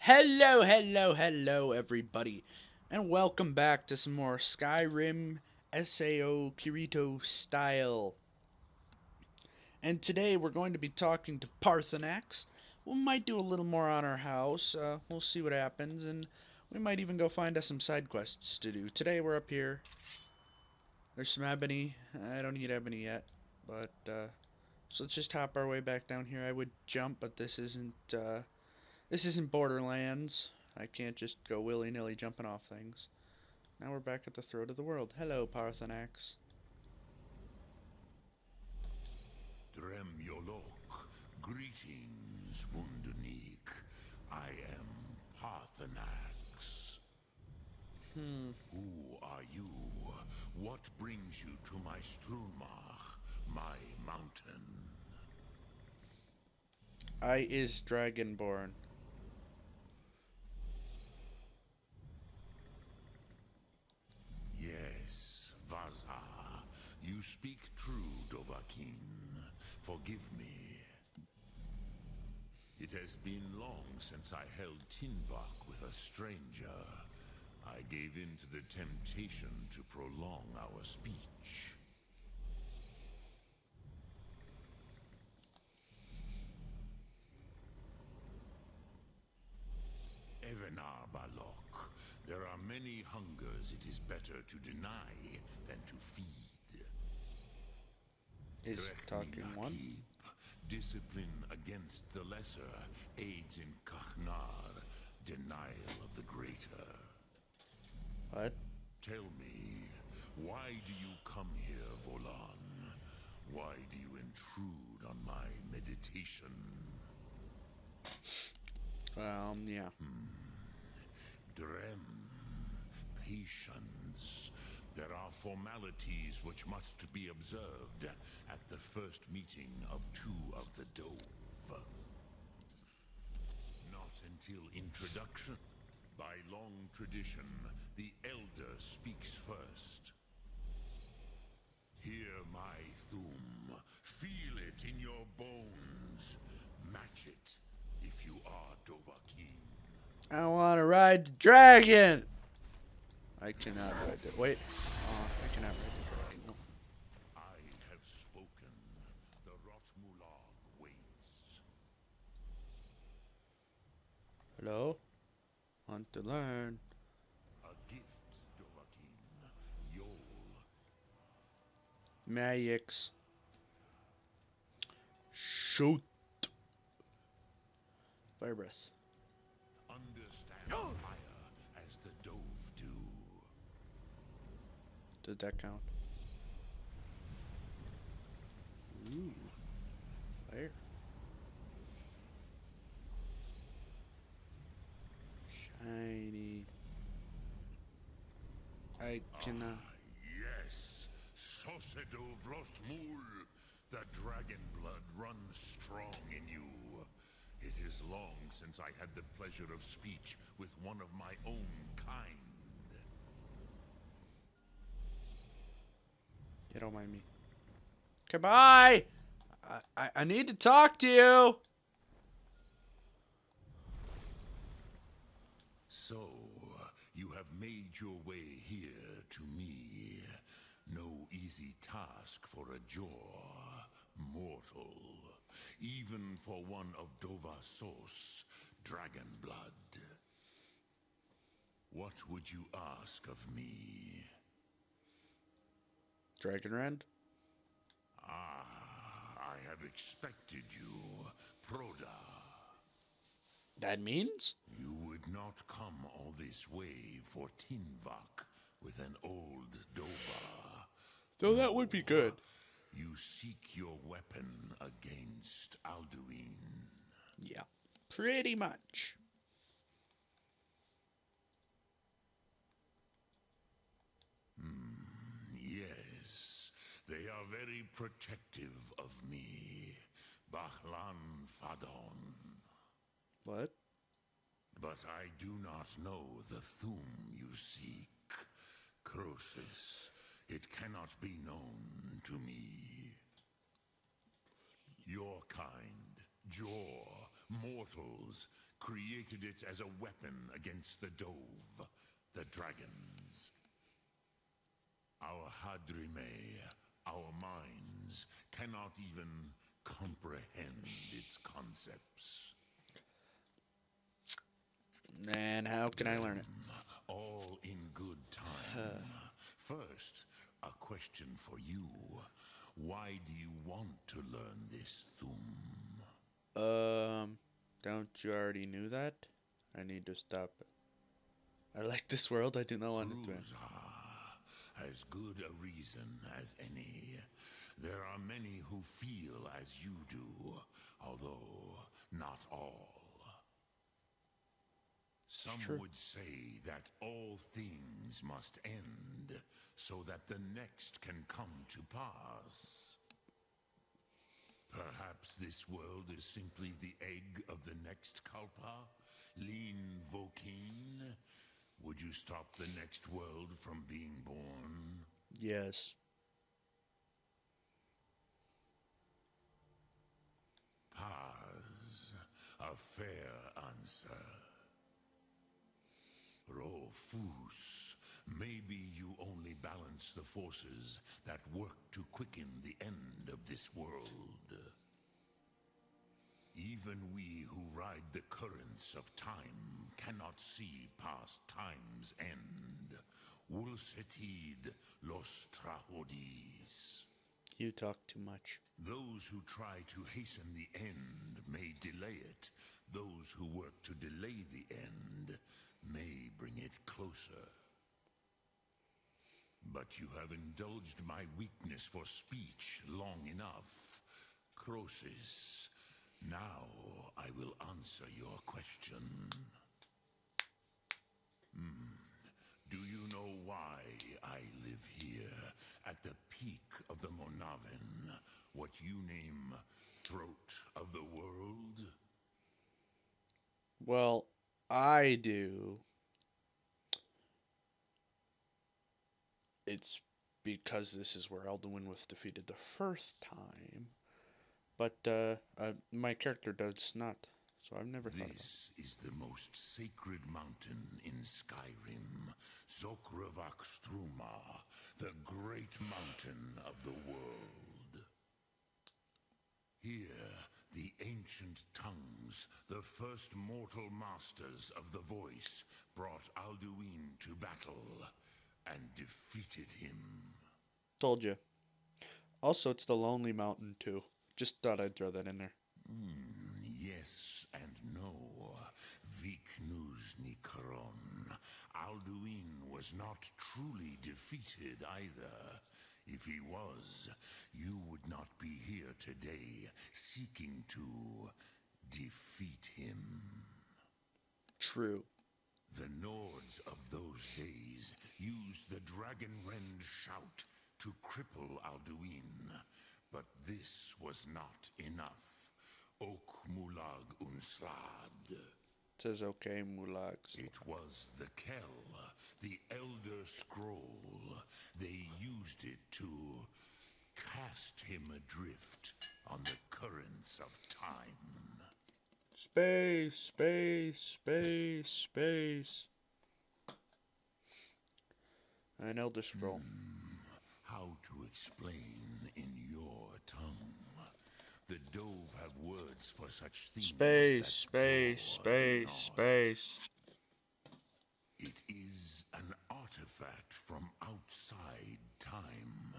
Hello, everybody, and welcome back to some more Skyrim SAO Kirito style. And today we're going to be talking to Parthenax. We might do a little more on our house. We'll see what happens, and we might even go find us some side quests to do. Today we're up here. There's some ebony. I don't need ebony yet, but so let's just hop our way back down here. I would jump, but this isn't Borderlands. I can't just go willy-nilly jumping off things. Now we're back at the throat of the world. Hello, Parthenax. Drem Yolok, greetings, Wunderneek. I am Parthenax. Who are you? What brings you to my Strunmach, my mountain? I is Dragonborn. Yes, Vaza. You speak true, Dovahkiin. Forgive me. It has been long since I held Tinvak with a stranger. I gave in to the temptation to prolong our speech. Evenar Balok, there are many hungers it is better to deny than to feed. Is talking one? Discipline against the lesser aids in Kachnar, denial of the greater. What? Tell me, why do you come here, Volan? Why do you intrude on my meditation? Yeah. Drem, patience. There are formalities which must be observed at the first meeting of two of the Dove. Not until introduction. By long tradition, the Elder speaks first. Hear my Thum. Feel it in your bones. Match it if you are Dovahkiin. I want to ride the dragon! I cannot ride it. Wait. I cannot ride the dragon. No. I have spoken. The Rotmulag waits. Hello? Want to learn. A gift, Dovahkiin. Yol. Mayix. Shoot. Fire breath. Understand fire as the Dove do. Did that count? Ooh. Fire. Shiny. I cannot. Yes. Sosedo Vrostmul. The dragon blood runs strong in you. It is long since I had the pleasure of speech with one of my own kind. You don't mind me. Goodbye! I need to talk to you! So, you have made your way here to me. No easy task for a Jor, mortal. Even for one of Dovahsos, dragon blood. What would you ask of me? Dragon Rend? I have expected you, Proda. That means? You would not come all this way for Tinvak with an old Dova. Though that would be good. You seek your weapon against Alduin. Yeah, pretty much. Yes, they are very protective of me. Bahlan Fadon. What? But I do not know the Thum you seek. Croesus, it cannot be known to me. Your kind, Jor, mortals, created it as a weapon against the Dove, the dragons. Our Hadrime, our minds, cannot even comprehend its concepts. And how can I learn it? All in good time. First, a question for you. Why do you want to learn this Thum? Don't you already knew that? I need to stop. I like this world. I do not want it to end. As good a reason as any. There are many who feel as you do, although not all. Some would say that all things must end, so that the next can come to pass. Perhaps this world is simply the egg of the next Kalpa, Lean Vokeen. Would you stop the next world from being born? Yes. Paz, a fair answer. Rofus, maybe you only balance the forces that work to quicken the end of this world. Even we who ride the currents of time cannot see past time's end. Wulsetid los trahodis. You talk too much. Those who try to hasten the end may delay it. Those who work to delay the end may bring it closer. But you have indulged my weakness for speech long enough. Croesus, now I will answer your question. Do you know why I live here, at the peak of the Monavin, what you name throat of the world? Well, I do. It's because this is where Elduin was defeated the first time. But my character does not, so I've never thought about it. This is the most sacred mountain in Skyrim, Zokravakstruma, the great mountain of the world. Here, the ancient tongues, the first mortal masters of the voice, brought Alduin to battle and defeated him. Told you. Also, it's the Lonely Mountain, too. Just thought I'd throw that in there. Yes and no. Viknuz Nikaron. Alduin was not truly defeated either. If he was, you would not be here today seeking to defeat him. True. The Nords of those days used the Dragonrend shout to cripple Alduin, but this was not enough. Ok Mulag Unslad. Says okay, Mulags. It was the Kell, the Elder Scroll. They used it to cast him adrift on the currents of time. Space, space, space, space. An Elder Scroll. How to explain in your tongue? The Dove have words for such things. Space, that space, Jor do space, not. space. It is an artifact from outside time.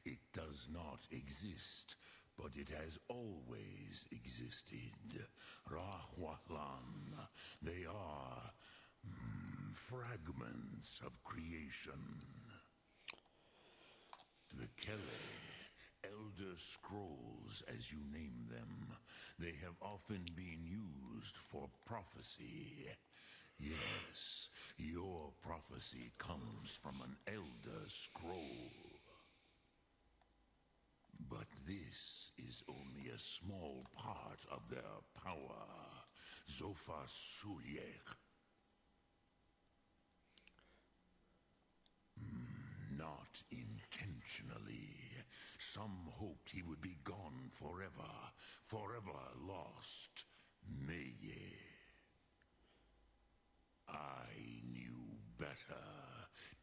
It does not exist, but it has always existed. Rahwalan. They are fragments of creation. The Kele, Elder Scrolls as you name them, they have often been used for prophecy. Yes, your prophecy comes from an Elder Scroll. But this is only a small part of their power. Zofa Suyek. Not intentionally. Some hoped he would be gone forever, forever lost. Meye. better.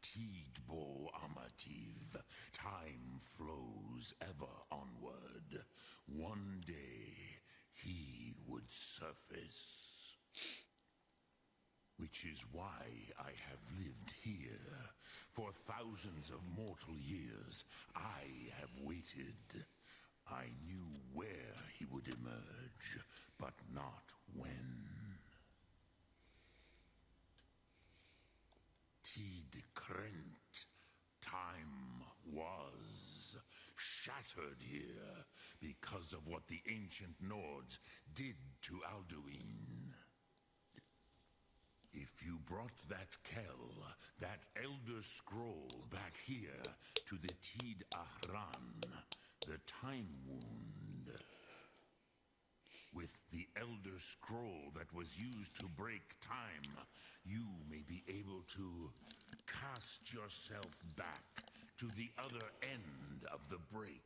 Tidbo amativ. Time flows ever onward. One day he would surface. Which is why I have lived here. For thousands of mortal years, I have waited. I knew where he would emerge, but not when. Tid Krent. Time was shattered here because of what the ancient Nords did to Alduin. If you brought that Kell, that Elder Scroll back here to the Tid Ahran, the Time Wound, with the Elder Scroll that was used to break time, you may be able to cast yourself back to the other end of the break.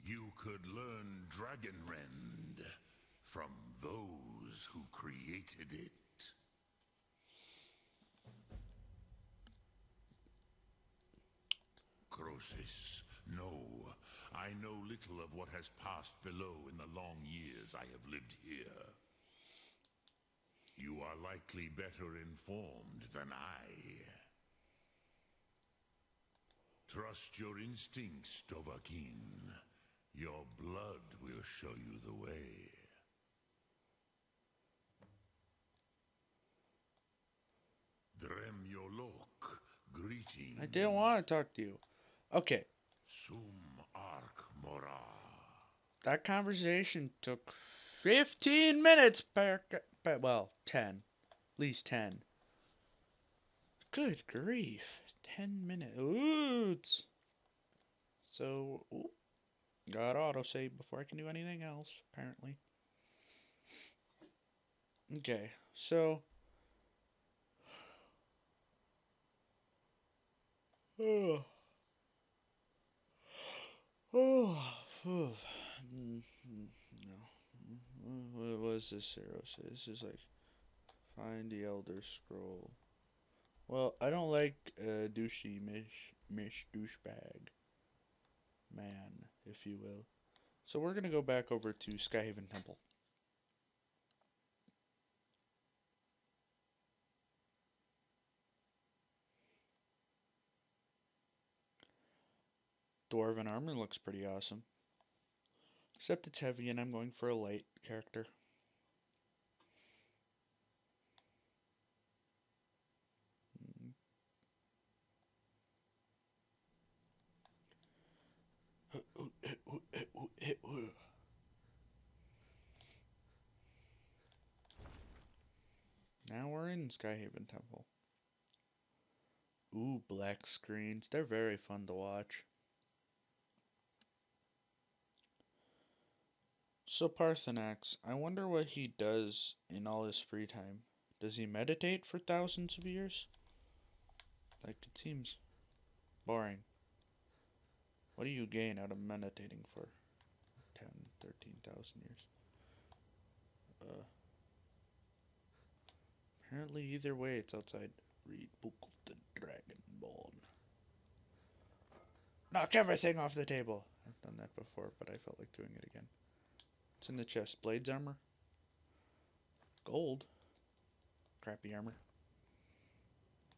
You could learn Dragonrend from those who created it. Croesus, no. I know little of what has passed below in the long years I have lived here. You are likely better informed than I. Trust your instincts, Dovahkiin. Your blood will show you the way. Dremyolok, greetings. I didn't want to talk to you. Okay. Sum Ark Mora. That conversation took 15 minutes well, 10. At least 10. Good grief. 10 minutes. Ooh. So, got autosave before I can do anything else, apparently. Okay, so... Oh. No. What was this arrow say? This is like, find the Elder Scroll. Well, I don't like douchey mish douchebag man, if you will. So we're gonna go back over to Skyhaven Temple. Dwarven armor looks pretty awesome. Except it's heavy and I'm going for a light character. Now we're in Skyhaven Temple. Ooh, black screens. They're very fun to watch. So Parthenax, I wonder what he does in all his free time. Does he meditate for thousands of years? Like, it seems boring. What do you gain out of meditating for 10, 13,000 years? Apparently either way it's outside. Read Book of the Dragonborn. Knock everything off the table! I've done that before, but I felt like doing it again. It's in the chest. Blades armor. Gold. Crappy armor.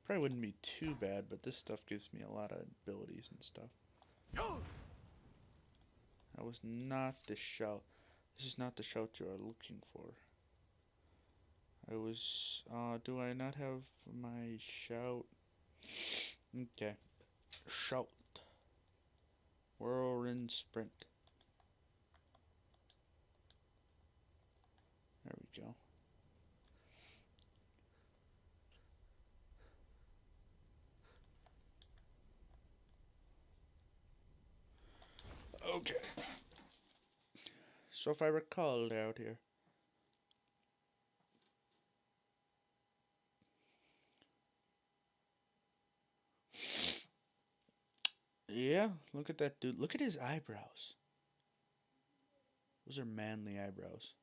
Probably wouldn't be too bad, but this stuff gives me a lot of abilities and stuff. That was not the shout. This is not the shout you are looking for. I was... do I not have my shout? Okay. Shout. Whirlwind sprint. There we go. Okay. So if I recall out here. Yeah, look at that dude. Look at his eyebrows. Those are manly eyebrows.